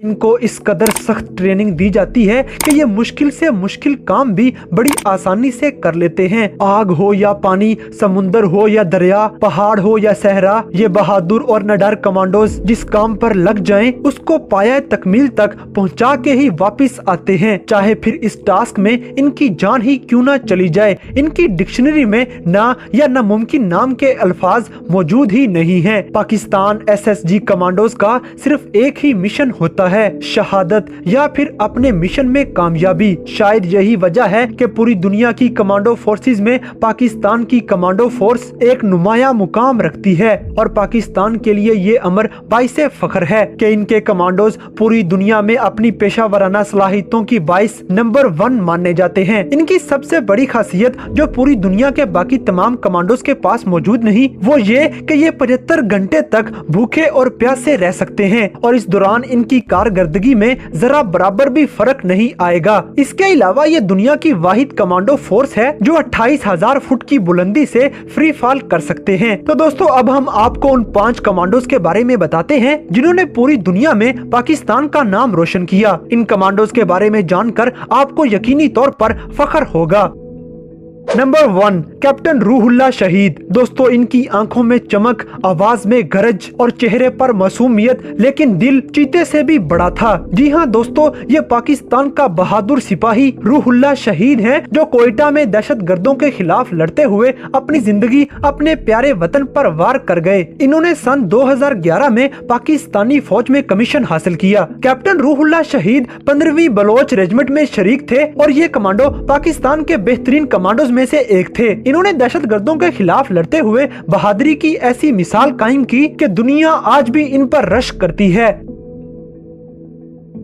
इनको इस कदर सख्त ट्रेनिंग दी जाती है कि ये मुश्किल से मुश्किल काम भी बड़ी आसानी से कर लेते हैं। आग हो या पानी, समुंदर हो या दरिया, पहाड़ हो या सहरा, ये बहादुर और निडर कमांडोज जिस काम पर लग जाएं, उसको पाया तकमील तक पहुंचा के ही वापस आते हैं, चाहे फिर इस टास्क में इनकी जान ही क्यों ना चली जाए। इनकी डिक्शनरी में ना या नामुमकिन नाम के अल्फाज मौजूद ही नहीं है। पाकिस्तान SSG कमांडोज का सिर्फ एक ही मिशन होता है, शहादत या फिर अपने मिशन में कामयाबी। शायद यही वजह है कि पूरी दुनिया की कमांडो फोर्सेस में पाकिस्तान की कमांडो फोर्स एक नुमाया मुकाम रखती है और पाकिस्तान के लिए ये अमर बाइसे फख्र है कि इनके कमांडोज पूरी दुनिया में अपनी पेशा वराना सलाहियतों की बाइस नंबर 1 माने जाते हैं। इनकी सबसे बड़ी खासियत जो पूरी दुनिया के बाकी तमाम कमांडोज के पास मौजूद नहीं, वो ये कि ये 75 घंटे तक भूखे और प्यासे रह सकते हैं और इस दौरान इनकी कारकर्दगी में जरा बराबर भी फर्क नहीं आएगा। इसके अलावा ये दुनिया की वाहिद कमांडो फोर्स है जो 28,000 फुट की बुलंदी से फ्री फॉल कर सकते हैं। तो दोस्तों, अब हम आपको उन 5 कमांडोज के बारे में बताते हैं जिन्होंने पूरी दुनिया में पाकिस्तान का नाम रोशन किया। इन कमांडोज के बारे में जानकर आपको यकीनी तौर पर फख्र होगा। नंबर 1, कैप्टन रूहुल्लाह शहीद। दोस्तों, इनकी आंखों में चमक, आवाज में गरज और चेहरे पर मासूमियत, लेकिन दिल चीते से भी बड़ा था। जी हाँ दोस्तों, ये पाकिस्तान का बहादुर सिपाही रूहुल्लाह शहीद हैं जो कोयटा में दहशतगर्दों के खिलाफ लड़ते हुए अपनी जिंदगी अपने प्यारे वतन पर वार कर गए। इन्होंने सन 2011 में पाकिस्तानी फौज में कमीशन हासिल किया। कैप्टन रूहुल्लाह शहीद 15वीं बलोच रेजिमेंट में शरीक थे और ये कमांडो पाकिस्तान के बेहतरीन कमांडोज में से एक थे। इन्होंने दहशतगर्दों के खिलाफ लड़ते हुए बहादुरी की ऐसी मिसाल कायम की कि दुनिया आज भी इन पर रश्क करती है।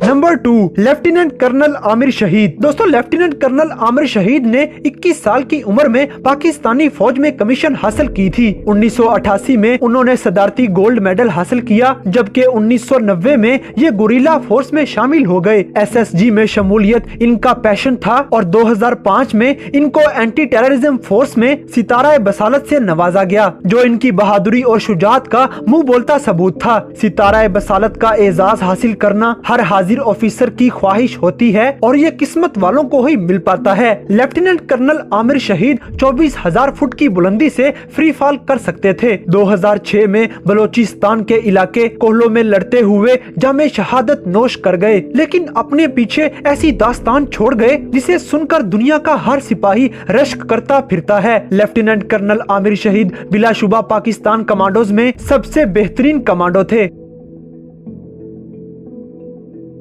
नंबर 2, लेफ्टिनेंट कर्नल आमिर शहीद। दोस्तों, लेफ्टिनेंट कर्नल आमिर शहीद ने 21 साल की उम्र में पाकिस्तानी फौज में कमीशन हासिल की थी। 1988 में उन्होंने सदारती गोल्ड मेडल हासिल किया, जबकि 1990 में ये गुरिल्ला फोर्स में शामिल हो गए। SSG में शमूलियत इनका पैशन था और 2005 में इनको एंटी टेररिज्म फोर्स में सितारा बसालत से नवाजा गया, जो इनकी बहादुरी और शुजाअत का मुंह बोलता सबूत था। सितारा बसालत का एजाज हासिल करना हर हाजिर ऑफिसर की ख्वाहिश होती है और ये किस्मत वालों को ही मिल पाता है। लेफ्टिनेंट कर्नल आमिर शहीद 24,000 फुट की बुलंदी से फ्री फॉल कर सकते थे। 2006 में बलोचिस्तान के इलाके कोहलो में लड़ते हुए जामे शहादत नोश कर गए, लेकिन अपने पीछे ऐसी दास्तान छोड़ गए जिसे सुनकर दुनिया का हर सिपाही रश्क करता फिरता है। लेफ्टिनेंट कर्नल आमिर शहीद बिलाशुबा पाकिस्तान कमांडोज में सबसे बेहतरीन कमांडो थे।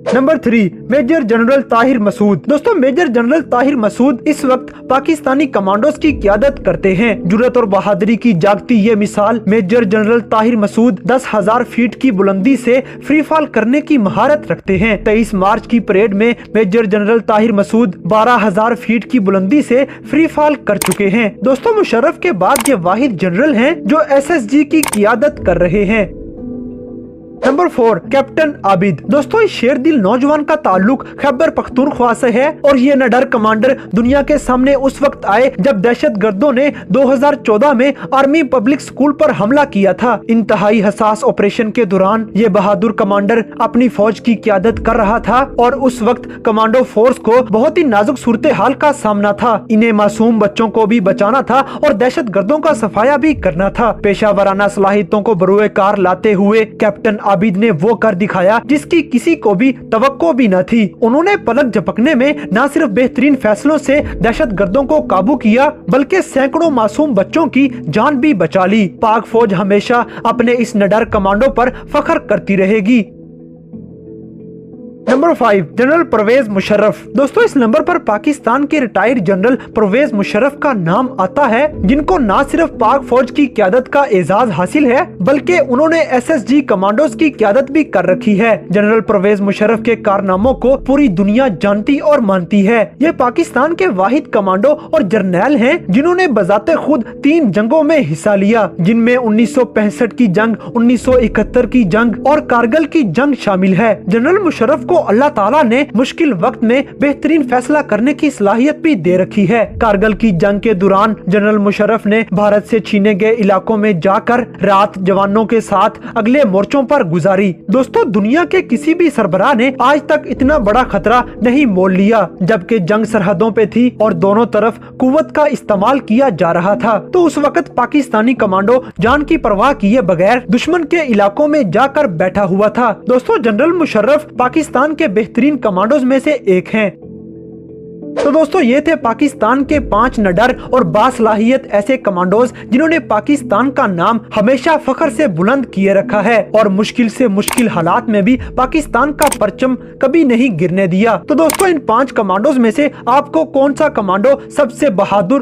Number 3, major general Tahir Masood. दोस्तों, मेजर जनरल ताहिर मसूद इस वक्त पाकिस्तानी कमांडोज की क़यादत करते हैं। जुर्रत और बहादुरी की जागती ये मिसाल major general Tahir Masood 10,000 feet की बुलंदी से फ्री फॉल करने की महारत रखते हैं। 23 मार्च की परेड में major general Tahir Masood 12,000 feet की बुलंदी से फ्री फॉल कर चुके हैं। दोस्तों, मुशर्रफ के बाद ये वाहिद जनरल हैं जो SSG की क़यादत कर रहे हैं। Number 4, captain Abid. दोस्तों, इस शेर दिल नौजवान का ताल्लुक खैबर पख्तूनख्वा से है और ये निडर कमांडर दुनिया के सामने उस वक्त आए जब दहशतगर्दों ने 2014 में आर्मी पब्लिक स्कूल पर हमला किया था। इंतहाई हसास ऑपरेशन के दौरान ये बहादुर कमांडर अपनी फौज की क़यादत कर रहा था और उस वक्त कमांडो फोर्स को बहुत ही नाजुक सूरत हाल का सामना था। इन्हें मासूम बच्चों को भी बचाना था और दहशतगर्दों का सफाया भी करना था। पेशा वराना सलाहियतों को बरूए कार लाते हुए कैप्टन आबिद ने वो कर दिखाया जिसकी किसी को भी तवक्को भी न थी। उन्होंने पलक झपकने में न सिर्फ बेहतरीन फैसलों से दहशतगर्दों को काबू किया बल्कि सैकड़ों मासूम बच्चों की जान भी बचा ली। पाक फौज हमेशा अपने इस निडर कमांडो पर फख्र करती रहेगी। Number 5, general Pervez Musharraf. दोस्तों, इस नंबर पर पाकिस्तान के रिटायर्ड जनरल परवेज मुशर्रफ का नाम आता है, जिनको न सिर्फ पाक फौज की क़यादत का एजाज हासिल है बल्कि उन्होंने SSG कमांडोज की क़यादत भी कर रखी है। जनरल परवेज मुशर्रफ के कारनामों को पूरी दुनिया जानती और मानती है। ये पाकिस्तान के वाहिद कमांडो और जर्नैल हैं जिन्होंने बजाते खुद 3 जंगों में हिस्सा लिया, जिनमें 1965 की जंग, 1971 की जंग और कारगिल की जंग शामिल है। जनरल मुशर्रफ को अल्लाह ताला ने मुश्किल वक्त में बेहतरीन फैसला करने की सलाहियत भी दे रखी है। कारगिल की जंग के दौरान जनरल मुशर्रफ ने भारत से छीने गए इलाकों में जाकर रात जवानों के साथ अगले मोर्चों पर गुजारी। दोस्तों, दुनिया के किसी भी सरबराह ने आज तक इतना बड़ा खतरा नहीं मोल लिया। जबकि जंग सरहदों पे थी और दोनों तरफ कुव्वत का इस्तेमाल किया जा रहा था, तो उस वक्त पाकिस्तानी कमांडो जान की परवाह किए बगैर दुश्मन के इलाकों में जाकर बैठा हुआ था। दोस्तों, जनरल मुशर्रफ पाकिस्तान के बेहतरीन कमांडोज में से एक हैं। तो दोस्तों, ये थे पाकिस्तान के 5 निडर और बासलाहियत ऐसे कमांडोज जिन्होंने पाकिस्तान का नाम हमेशा फख्र से बुलंद किए रखा है और मुश्किल से मुश्किल हालात में भी पाकिस्तान का परचम कभी नहीं गिरने दिया। तो दोस्तों, इन 5 कमांडोज में से आपको कौन सा कमांडो सबसे बहादुर